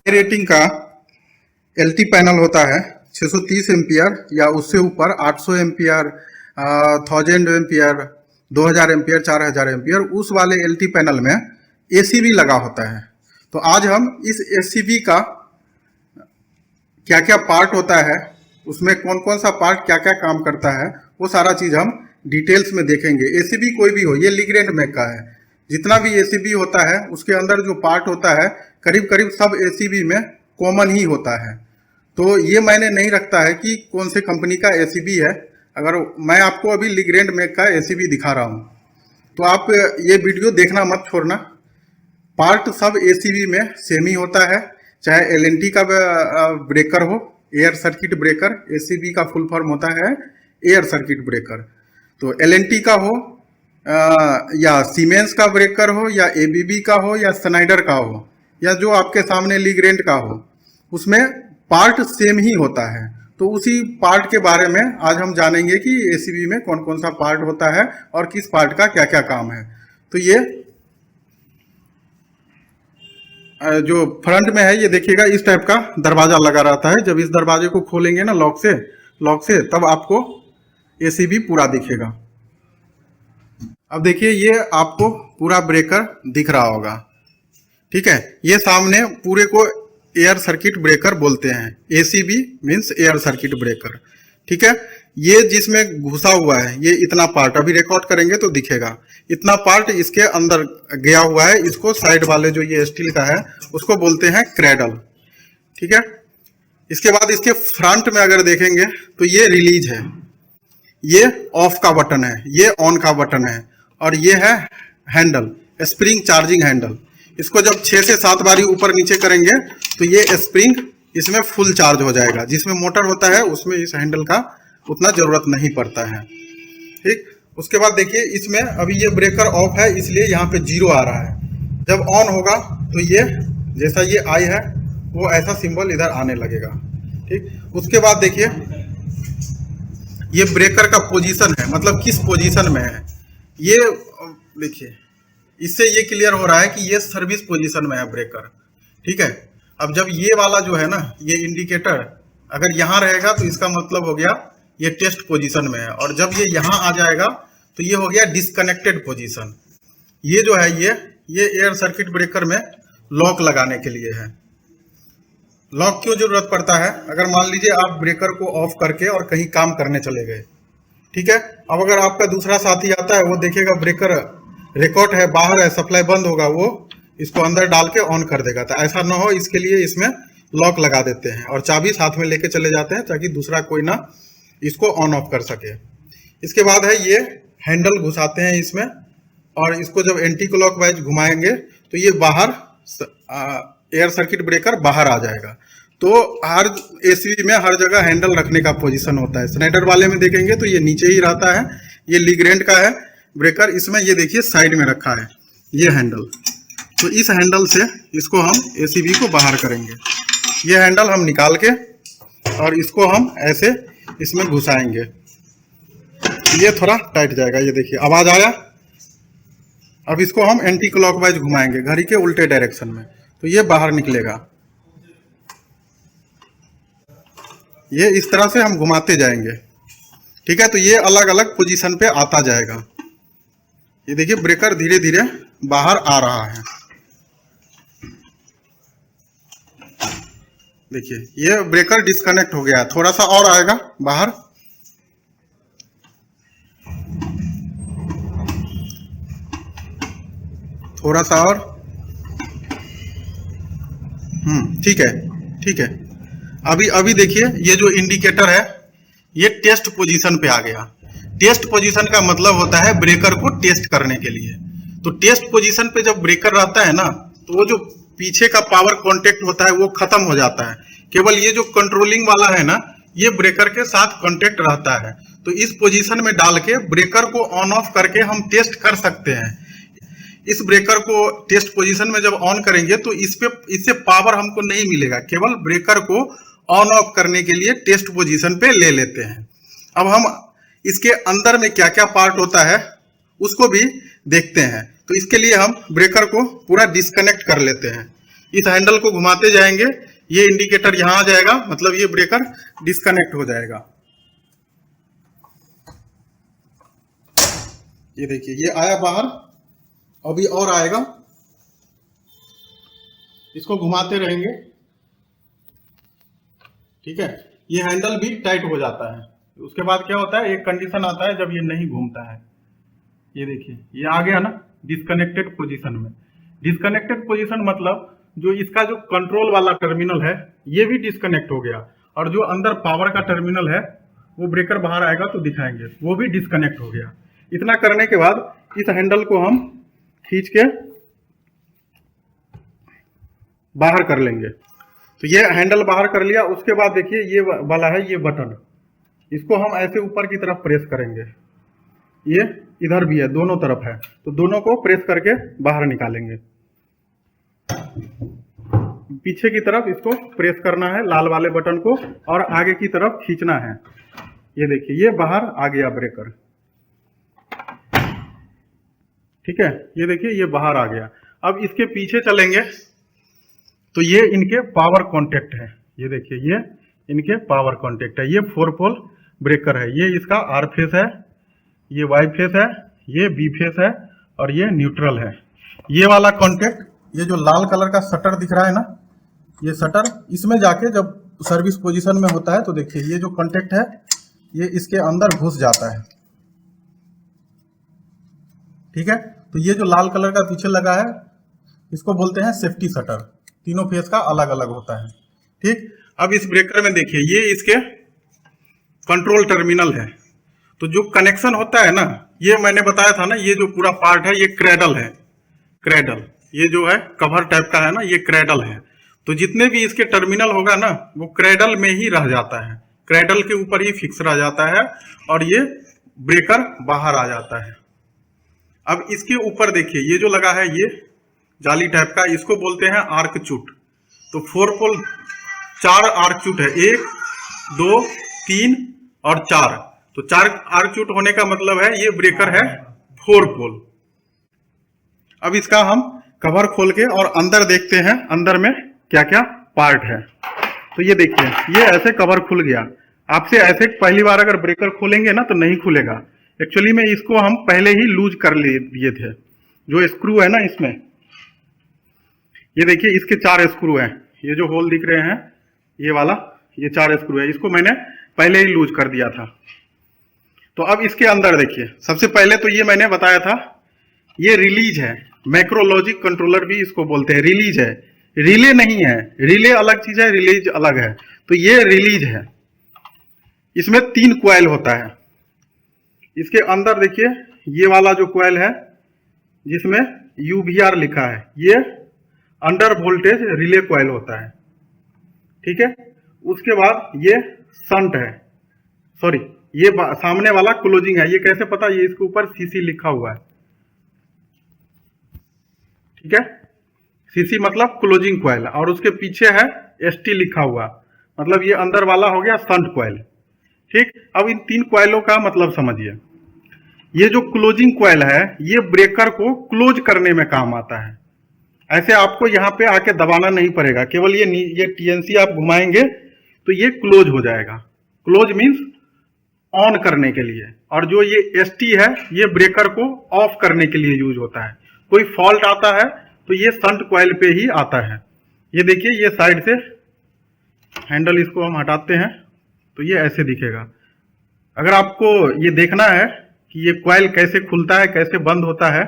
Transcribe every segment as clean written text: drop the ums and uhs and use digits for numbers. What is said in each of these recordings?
Rating का LT panel होता है 630 एम्पियर या उससे ऊपर 800 एम्पियर, 1000 एम्पियर, 2000 एम्पियर, 4000 एम्पियर, उस वाले एलटी पैनल में एसीबी लगा होता है। तो आज हम इस एसीबी का क्या क्या पार्ट होता है, उसमें कौन कौन सा पार्ट क्या क्या काम करता है, वो सारा चीज़ हम डिटेल्स में देखेंगे। एसीबी कोई भी हो, ये लीग्रैंड मेक का है। जितना भी एसीबी होता है उसके अंदर जो पार्ट होता है करीब करीब सब एसीबी में कॉमन ही होता है। तो ये मैंने नहीं रखता है कि कौन से कंपनी का एसीबी है। अगर मैं आपको अभी लीग्रैंड मेक का एसीबी दिखा रहा हूँ तो आप ये वीडियो देखना मत छोड़ना। पार्ट सब एसीबी में सेम ही होता है, चाहे एलएनटी का ब्रेकर हो, एयर सर्किट ब्रेकर। एसीबी का फुल फॉर्म होता है एयर सर्किट ब्रेकर। तो एलएनटी का हो या सीमेंस का ब्रेकर हो या एबीबी का हो या स्नाइडर का हो या जो आपके सामने लीग्रैंड का हो, उसमें पार्ट सेम ही होता है। तो उसी पार्ट के बारे में आज हम जानेंगे कि एसीबी में कौन कौन सा पार्ट होता है और किस पार्ट का क्या क्या काम है। तो ये जो फ्रंट में है, ये देखिएगा इस टाइप का दरवाजा लगा रहता है। जब इस दरवाजे को खोलेंगे ना लॉक से तब आपको एसीबी पूरा दिखेगा। अब देखिए ये आपको पूरा ब्रेकर दिख रहा होगा, ठीक है। ये सामने पूरे को एयर सर्किट ब्रेकर बोलते हैं। ACB means air circuit breaker, ठीक है। ये जिसमें घुसा हुआ है ये इतना पार्ट, अभी रिकॉर्ड करेंगे तो दिखेगा, इतना पार्ट इसके अंदर गया हुआ है। इसको साइड वाले जो ये स्टील का है उसको बोलते हैं क्रैडल, ठीक है। इसके बाद इसके फ्रंट में अगर देखेंगे तो ये रिलीज है, ये ऑफ का बटन है, ये ऑन का बटन है, और ये है हैंडल, स्प्रिंग चार्जिंग हैंडल। इसको जब 6 से 7 बारी ऊपर नीचे करेंगे तो ये स्प्रिंग इसमें फुल चार्ज हो जाएगा। जिसमें मोटर होता है उसमें इस हैंडल का उतना जरूरत नहीं पड़ता है, ठीक। उसके बाद देखिए इसमें अभी ये ब्रेकर ऑफ है इसलिए यहाँ पे 0 आ रहा है। जब ऑन होगा तो ये जैसा ये आई है वो ऐसा सिंबल इधर आने लगेगा, ठीक। उसके बाद देखिए ये ब्रेकर का पोजीशन है, मतलब किस पोजीशन में है। ये देखिए इससे ये क्लियर हो रहा है कि ये सर्विस पोजीशन में है ब्रेकर, ठीक है। अब जब ये वाला जो है ना, ये इंडिकेटर अगर यहाँ रहेगा तो इसका मतलब हो गया ये टेस्ट पोजीशन में है, और जब ये यहाँ आ जाएगा तो ये हो गया डिस्कनेक्टेड पोजीशन। ये जो है ये एयर सर्किट ब्रेकर में लॉक लगाने के लिए है। लॉक क्यों जरूरत पड़ता है? अगर मान लीजिए आप ब्रेकर को ऑफ करके और कहीं काम करने चले गए, ठीक है। अब अगर आपका दूसरा साथी आता है वो देखेगा ब्रेकर रिकॉर्ड है, बाहर है, सप्लाई बंद होगा, वो इसको अंदर डाल के ऑन कर देगा। तो ऐसा ना हो इसके लिए इसमें लॉक लगा देते हैं और चाबी साथ में लेके चले जाते हैं ताकि दूसरा कोई ना इसको ऑन ऑफ कर सके। इसके बाद है ये हैंडल घुसाते हैं इसमें, और इसको जब एंटी क्लॉक वाइज घुमाएंगे तो ये बाहर एयर सर्किट ब्रेकर बाहर आ जाएगा। तो हर एसीबी में हर जगह हैंडल रखने का पोजीशन होता है। स्नाइडर वाले में देखेंगे तो ये नीचे ही रहता है। ये लीग्रैंड का है ब्रेकर, इसमें ये देखिए साइड में रखा है ये हैंडल। तो इस हैंडल से इसको हम एसीबी को बाहर करेंगे। ये हैंडल हम निकाल के और इसको हम ऐसे इसमें घुसाएंगे, ये थोड़ा टाइट जाएगा। ये देखिए आवाज आया। अब इसको हम एंटी क्लॉकवाइज घुमाएंगे घड़ी के उल्टे डायरेक्शन में, तो ये बाहर निकलेगा। ये इस तरह से हम घुमाते जाएंगे, ठीक है। तो ये अलग अलग पोजीशन पे आता जाएगा। ये देखिए ब्रेकर धीरे धीरे बाहर आ रहा है। देखिए ये ब्रेकर डिस्कनेक्ट हो गया है, थोड़ा सा और आएगा बाहर। थोड़ा सा और, ठीक है, ठीक है। अभी देखिए ये जो इंडिकेटर है ये टेस्ट पोजीशन पे आ गया। टेस्ट पोजीशन का मतलब होता है ब्रेकर को टेस्ट करने के लिए। तो टेस्ट पोजीशन पे जब ब्रेकर रहता है ना तो वो जो पीछे का पावर कांटेक्ट होता है वो खत्म हो जाता है। केवल ये जो कंट्रोलिंग वाला है ना ये ब्रेकर के साथ कांटेक्ट रहता है। तो इस पोजीशन में डाल के ब्रेकर को ऑन ऑफ करके हम टेस्ट कर सकते हैं। इस ब्रेकर को टेस्ट पोजीशन में जब ऑन करेंगे तो इससे पावर हमको नहीं मिलेगा, केवल ब्रेकर को ऑन ऑफ करने के लिए टेस्ट पोजीशन पे ले लेते हैं। अब हम इसके अंदर में क्या क्या पार्ट होता है उसको भी देखते हैं। तो इसके लिए हम ब्रेकर को पूरा डिस्कनेक्ट कर लेते हैं। इस हैंडल को घुमाते जाएंगे, ये इंडिकेटर यहां आ जाएगा, मतलब ये ब्रेकर डिस्कनेक्ट हो जाएगा। ये देखिए ये आया बाहर, अभी और आएगा, इसको घुमाते रहेंगे, ठीक है। ये हैंडल भी टाइट हो जाता है। उसके बाद क्या होता है, एक कंडीशन आता है जब ये नहीं घूमता है। ये देखिए ये आ गया ना डिस्कनेक्टेड पोजीशन में। डिस्कनेक्टेड पोजीशन मतलब जो इसका जो कंट्रोल वाला टर्मिनल है ये भी डिस्कनेक्ट हो गया, और जो अंदर पावर का टर्मिनल है वो ब्रेकर बाहर आएगा तो दिखाएंगे, वो भी डिस्कनेक्ट हो गया। इतना करने के बाद इस हैंडल को हम खींच के बाहर कर लेंगे। तो ये हैंडल बाहर कर लिया। उसके बाद देखिए ये वाला है ये बटन, इसको हम ऐसे ऊपर की तरफ प्रेस करेंगे, ये इधर भी है, दोनों तरफ है, तो दोनों को प्रेस करके बाहर निकालेंगे। पीछे की तरफ इसको प्रेस करना है लाल वाले बटन को, और आगे की तरफ खींचना है। ये देखिए ये बाहर आ गया ब्रेकर, ठीक है। ये देखिए ये बाहर आ गया। अब इसके पीछे चलेंगे तो ये इनके पावर कॉन्टेक्ट है। ये देखिए ये इनके पावर कॉन्टेक्ट है। ये 4 पोल ब्रेकर है। ये इसका आर फेस है, ये वाई फेस है, ये बी फेस है, और ये न्यूट्रल है। ये वाला कॉन्टेक्ट, ये जो लाल कलर का शटर दिख रहा है ना, ये शटर इसमें जाके जब सर्विस पोजीशन में होता है तो देखिए ये जो कॉन्टेक्ट है ये इसके अंदर घुस जाता है, ठीक है। तो ये जो लाल कलर का पीछे लगा है इसको बोलते हैं सेफ्टी शटर। तीनों फेस का अलग अलग होता है, ठीक। अब इस ब्रेकर में देखिए ये इसके कंट्रोल टर्मिनल है। तो जो कनेक्शन होता है ना, ये मैंने बताया था ना, ये जो पूरा पार्ट है ये क्रेडल है। क्रेडल ये जो है कवर टाइप का है ना, ये क्रेडल है। तो जितने भी इसके टर्मिनल होगा ना वो क्रेडल में ही रह जाता है, क्रेडल के ऊपर ही फिक्स रह जाता है, और ये ब्रेकर बाहर आ जाता है। अब इसके ऊपर देखिए ये जो लगा है ये जाली टाइप का, इसको बोलते हैं आर्क चूट। तो 4 पोल 4 आर्क चूट है, 1 2 3 और 4। तो 4 आर्क चूट होने का मतलब है ये ब्रेकर है 4 पोल। अब इसका हम कवर खोल के और अंदर देखते हैं अंदर में क्या क्या पार्ट है। तो ये देखिए ये ऐसे कवर खुल गया। आपसे ऐसे पहली बार अगर ब्रेकर खोलेंगे ना तो नहीं खुलेगा। एक्चुअली में इसको हम पहले ही लूज कर दिए थे। जो स्क्रू है ना इसमें, ये देखिए इसके 4 स्क्रू हैं, ये जो होल दिख रहे हैं ये वाला, ये 4 स्क्रू है, इसको मैंने पहले ही लूज कर दिया था। तो अब इसके अंदर देखिए, सबसे पहले तो ये मैंने बताया था ये रिलीज है, मैक्रोलॉजिक कंट्रोलर भी इसको बोलते हैं। रिलीज है, रिले नहीं है, रिले अलग चीज है, रिलीज अलग है। तो ये रिलीज है, इसमें 3 क्वाइल होता है। इसके अंदर देखिए ये वाला जो क्वाइल है जिसमें UVR लिखा है, ये अंडर वोल्टेज रिले क्वाइल होता है, ठीक है। उसके बाद ये शंट है, सॉरी ये सामने वाला क्लोजिंग है। ये कैसे पता, ये इसके ऊपर CC लिखा हुआ है, ठीक है। CC मतलब क्लोजिंग क्वाइल, और उसके पीछे है ST लिखा हुआ, मतलब ये अंदर वाला हो गया शंट क्वाइल, ठीक। अब इन 3 क्वाइलों का मतलब समझिए। ये जो क्लोजिंग क्वाइल है ये ब्रेकर को क्लोज करने में काम आता है। ऐसे आपको यहाँ पे आके दबाना नहीं पड़ेगा, केवल ये TNC आप घुमाएंगे तो ये क्लोज हो जाएगा। क्लोज मीन्स ऑन करने के लिए, और जो ये ST है ये ब्रेकर को ऑफ करने के लिए यूज होता है। कोई फॉल्ट आता है तो ये शंट क्वाइल पे ही आता है। ये देखिए ये साइड से हैंडल इसको हम हटाते हैं तो ये ऐसे दिखेगा। अगर आपको ये देखना है कि ये क्वाइल कैसे खुलता है कैसे बंद होता है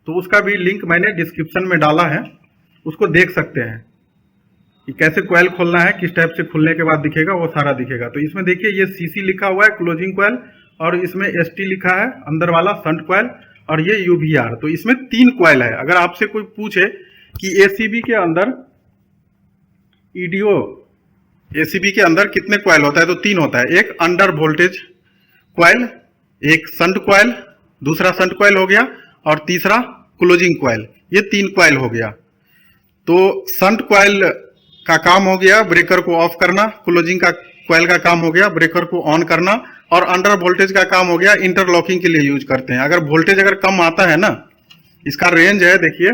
तो उसका भी लिंक मैंने डिस्क्रिप्शन में डाला है, उसको देख सकते हैं कि कैसे क्वाइल खोलना है, किस टाइप से खुलने के बाद दिखेगा, वो सारा दिखेगा। तो इसमें देखिए ये CC लिखा हुआ है क्लोजिंग क्वाइल, और इसमें ST लिखा है अंदर वाला शंट क्वाइल, और ये UVR। तो इसमें 3 क्वाइल है। अगर आपसे कोई पूछे कि ACB के अंदर EDO ACB के अंदर कितने क्वाइल होता है तो 3 होता है। एक अंडर वोल्टेज क्वाइल, एक शंट क्वाइल, दूसरा शंट क्वाइल हो गया, और तीसरा क्लोजिंग क्वाइल। ये 3 क्वाइल हो गया। तो शंट क्वाइल का काम हो गया ब्रेकर को ऑफ करना, क्लोजिंग का क्वाइल का काम हो गया ब्रेकर को ऑन करना, और अंडर वोल्टेज का काम हो गया इंटरलॉकिंग के लिए यूज करते हैं। अगर वोल्टेज अगर कम आता है ना, इसका रेंज है देखिए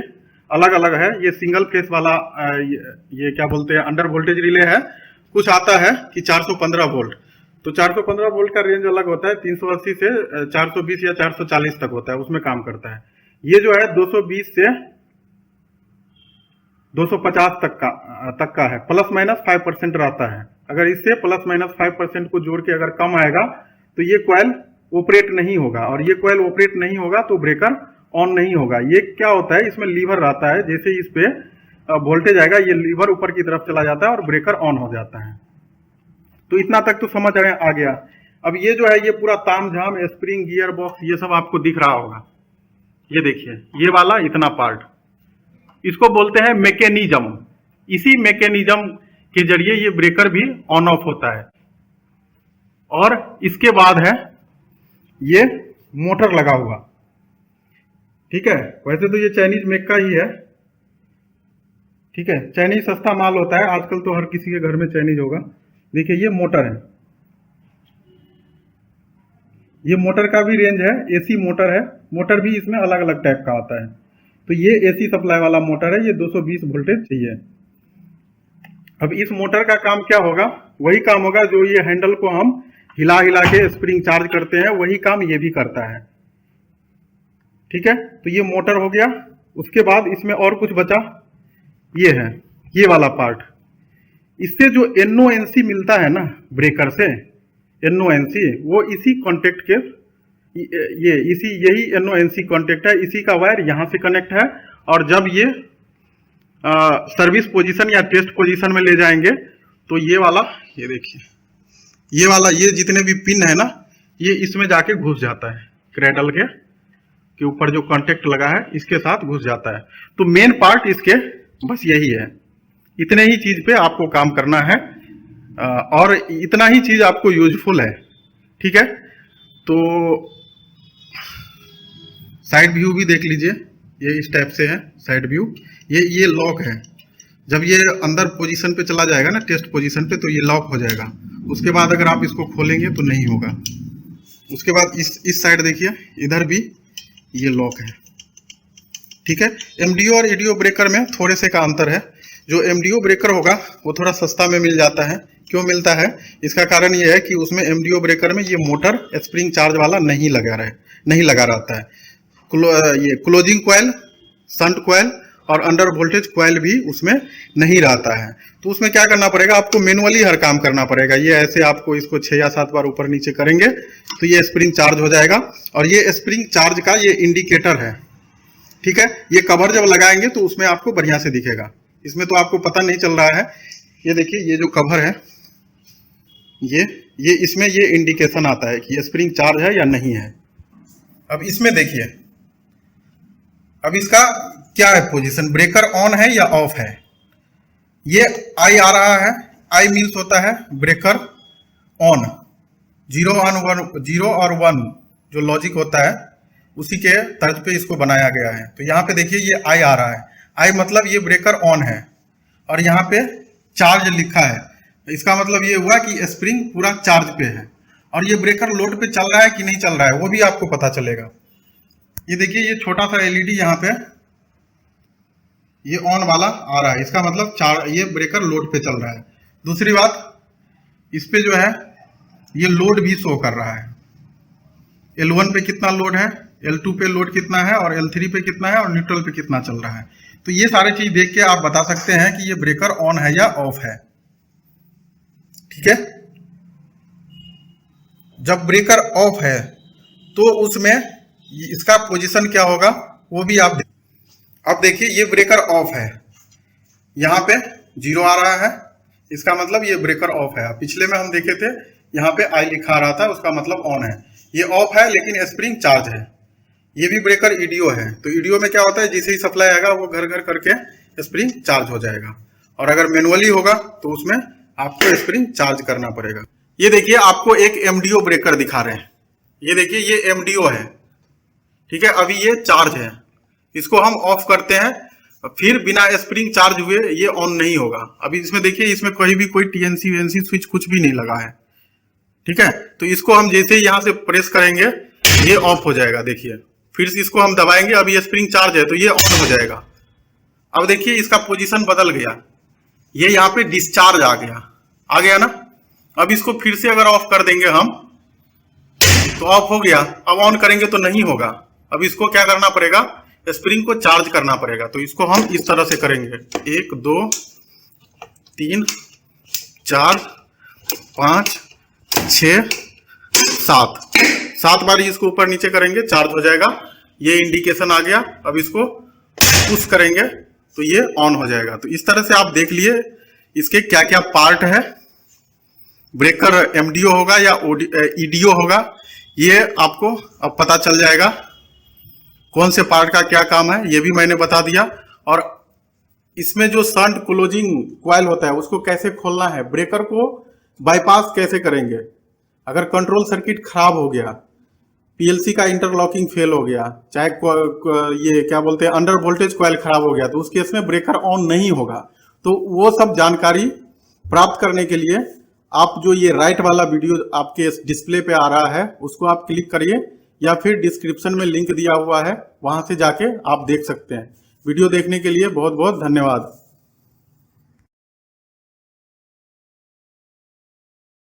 अलग अलग है। ये सिंगल फेस वाला ये क्या बोलते हैं अंडर वोल्टेज रिले है। कुछ आता है कि 415 वोल्ट, तो 415 वोल्ट का रेंज अलग होता है, 380 से 420 या 440 तक होता है, उसमें काम करता है। ये जो है 220 से 250 तक का है, प्लस माइनस 5% रहता है। अगर इससे प्लस माइनस 5% को जोड़ के अगर कम आएगा तो ये कॉइल ऑपरेट नहीं होगा, और ये कॉइल ऑपरेट नहीं होगा तो ब्रेकर ऑन नहीं होगा। ये क्या होता है, इसमें लीवर रहता है, जैसे इस पे वोल्टेज आएगा ये लीवर ऊपर की तरफ चला जाता है और ब्रेकर ऑन हो जाता है। तो इतना तक तो समझ आ गया। अब ये जो है ये पूरा तामझाम स्प्रिंग गियर बॉक्स ये सब आपको दिख रहा होगा। ये देखिए ये वाला इतना पार्ट, इसको बोलते हैं मैकेनिज्म। इसी मैकेनिज्म के जरिए ये ब्रेकर भी ऑन ऑफ होता है। और इसके बाद है ये मोटर लगा हुआ, ठीक है। वैसे तो ये चाइनीज मेक का ही है, ठीक है। चाइनीज सस्ता माल होता है, आजकल तो हर किसी के घर में चाइनीज होगा। देखिए ये मोटर है, ये मोटर का भी रेंज है, एसी मोटर है। मोटर भी इसमें अलग अलग टाइप का आता है। तो ये एसी सप्लाई वाला मोटर है, ये 220 वोल्टेज चाहिए। अब इस मोटर का काम क्या होगा, वही काम होगा जो ये हैंडल को हम हिला हिला के स्प्रिंग चार्ज करते हैं, वही काम ये भी करता है, ठीक है। तो ये मोटर हो गया। उसके बाद इसमें और कुछ बचा, ये है ये वाला पार्ट। इससे जो NONC मिलता है ना ब्रेकर से, NONC वो इसी कॉन्टेक्ट के यही NONC कॉन्टेक्ट है। इसी का वायर यहां से कनेक्ट है, और जब ये सर्विस पोजीशन या टेस्ट पोजीशन में ले जाएंगे तो ये वाला, ये देखिए ये वाला, ये जितने भी पिन है ना ये इसमें जाके घुस जाता है, क्रेडल के ऊपर जो कॉन्टेक्ट लगा है इसके साथ घुस जाता है। तो मेन पार्ट इसके बस यही है। इतने ही चीज पे आपको काम करना है, और इतना ही चीज आपको यूजफुल है, ठीक है। तो साइड व्यू भी देख लीजिए, ये इस टाइप से है साइड व्यू। ये लॉक है, जब ये अंदर पोजीशन पे चला जाएगा ना टेस्ट पोजीशन पे तो ये लॉक हो जाएगा। उसके बाद अगर आप इसको खोलेंगे तो नहीं होगा। उसके बाद इस साइड देखिए, इधर भी ये लॉक है, ठीक है। MDO और EDO ब्रेकर में थोड़े से का अंतर है। जो MDO ब्रेकर होगा वो थोड़ा सस्ता में मिल जाता है। क्यों मिलता है, इसका कारण ये है कि उसमें MDO ब्रेकर में ये मोटर स्प्रिंग चार्ज वाला नहीं लगा रहता है। ये क्लोजिंग कॉइल, शंट कॉइल और अंडर वोल्टेज कॉइल भी उसमें नहीं रहता है। तो उसमें क्या करना पड़ेगा, आपको मैनुअली हर काम करना पड़ेगा। ये ऐसे आपको इसको 6 या 7 बार ऊपर नीचे करेंगे तो ये स्प्रिंग चार्ज हो जाएगा। और ये स्प्रिंग चार्ज का ये इंडिकेटर है, ठीक है। ये कवर जब लगाएंगे तो उसमें आपको बढ़िया से दिखेगा। इसमें तो आपको पता नहीं चल रहा है। ये देखिए ये जो कवर है ये इसमें ये इंडिकेशन आता है कि स्प्रिंग चार्ज है या नहीं है। अब इसमें देखिए, अब इसका क्या है पोजीशन, ब्रेकर ऑन है या ऑफ है। ये आई आ रहा है, आई मीन्स होता है ब्रेकर ऑन। 0 और 1 जो लॉजिक होता है उसी के तर्ज पे इसको बनाया गया है। तो यहाँ पे देखिए ये आई आ रहा है, आई मतलब ये ब्रेकर ऑन है, और यहाँ पे चार्ज लिखा है। इसका मतलब ये हुआ कि स्प्रिंग पूरा चार्ज पे है। और ये ब्रेकर लोड पे चल रहा है कि नहीं चल रहा है वो भी आपको पता चलेगा। ये देखिए ये छोटा सा LED यहाँ पे ये ऑन वाला आ रहा है, इसका मतलब ये ब्रेकर लोड पे चल रहा है। दूसरी बात, इस पे जो है ये लोड भी शो कर रहा है। L1 पे कितना लोड है, L2 पे लोड कितना है, और L3 पे कितना है, और न्यूट्रल पे कितना चल रहा है। तो ये सारी चीज देख के आप बता सकते हैं कि ये ब्रेकर ऑन है या ऑफ है, ठीक है। जब ब्रेकर ऑफ है तो उसमें इसका पोजीशन क्या होगा वो भी आप अब देखिए। ये ब्रेकर ऑफ है, यहाँ पे 0 आ रहा है, इसका मतलब ये ब्रेकर ऑफ है। पिछले में हम देखे थे यहाँ पे आई लिखा रहा था, उसका मतलब ऑन है। ये ऑफ है लेकिन स्प्रिंग चार्ज है। ये भी ब्रेकर EDO है। तो EDO में क्या होता है, जैसे ही सप्लाई आएगा वो घर घर करके स्प्रिंग चार्ज हो जाएगा। और अगर मैनुअली होगा तो उसमें आपको स्प्रिंग चार्ज करना पड़ेगा। ये देखिए आपको एक MDO ब्रेकर दिखा रहे हैं। ये देखिए ये MDO है, ठीक है। अभी ये चार्ज है, इसको हम ऑफ करते हैं, फिर बिना स्प्रिंग चार्ज हुए ये ऑन नहीं होगा। अभी इसमें देखिए इसमें कहीं भी कोई TNC वेंसी स्विच कुछ भी नहीं लगा है, ठीक है। तो इसको हम जैसे ही यहाँ से प्रेस करेंगे ये ऑफ हो जाएगा। देखिए फिर से इसको हम दबाएंगे, अभी स्प्रिंग चार्ज है तो ये ऑन हो जाएगा। अब देखिए इसका पोजीशन बदल गया, ये यहाँ पे डिस्चार्ज आ गया ना। अब इसको फिर से अगर ऑफ कर देंगे हम तो ऑफ हो गया, अब ऑन करेंगे तो नहीं होगा। अब इसको क्या करना पड़ेगा, स्प्रिंग को चार्ज करना पड़ेगा। तो इसको हम इस तरह से करेंगे, 1 2 3 4 5 6 7 बार इसको ऊपर नीचे करेंगे, चार्ज हो जाएगा। ये इंडिकेशन आ गया। अब इसको पुश करेंगे तो ये ऑन हो जाएगा। तो इस तरह से आप देख लिए इसके क्या क्या पार्ट है। ब्रेकर एमडीओ होगा या ईडीओ होगा, ये आपको अब पता चल जाएगा कौन से पार्ट का क्या काम है, ये भी मैंने बता दिया। और इसमें जो शंट क्लोजिंग कॉइल होता है उसको कैसे खोलना है, ब्रेकर को बाईपास कैसे करेंगे, अगर कंट्रोल सर्किट खराब हो गया, पीएलसी का इंटरलॉकिंग फेल हो गया, चाहे ये क्या बोलते हैं अंडर वोल्टेज कॉइल खराब हो गया, तो उस केस में ब्रेकर ऑन नहीं होगा। तो वो सब जानकारी प्राप्त करने के लिए आप जो ये राइट वाला वीडियो आपके डिस्प्ले पे आ रहा है उसको आप क्लिक करिए, या फिर डिस्क्रिप्शन में लिंक दिया हुआ है वहां से जाके आप देख सकते हैं। वीडियो देखने के लिए बहुत बहुत धन्यवाद।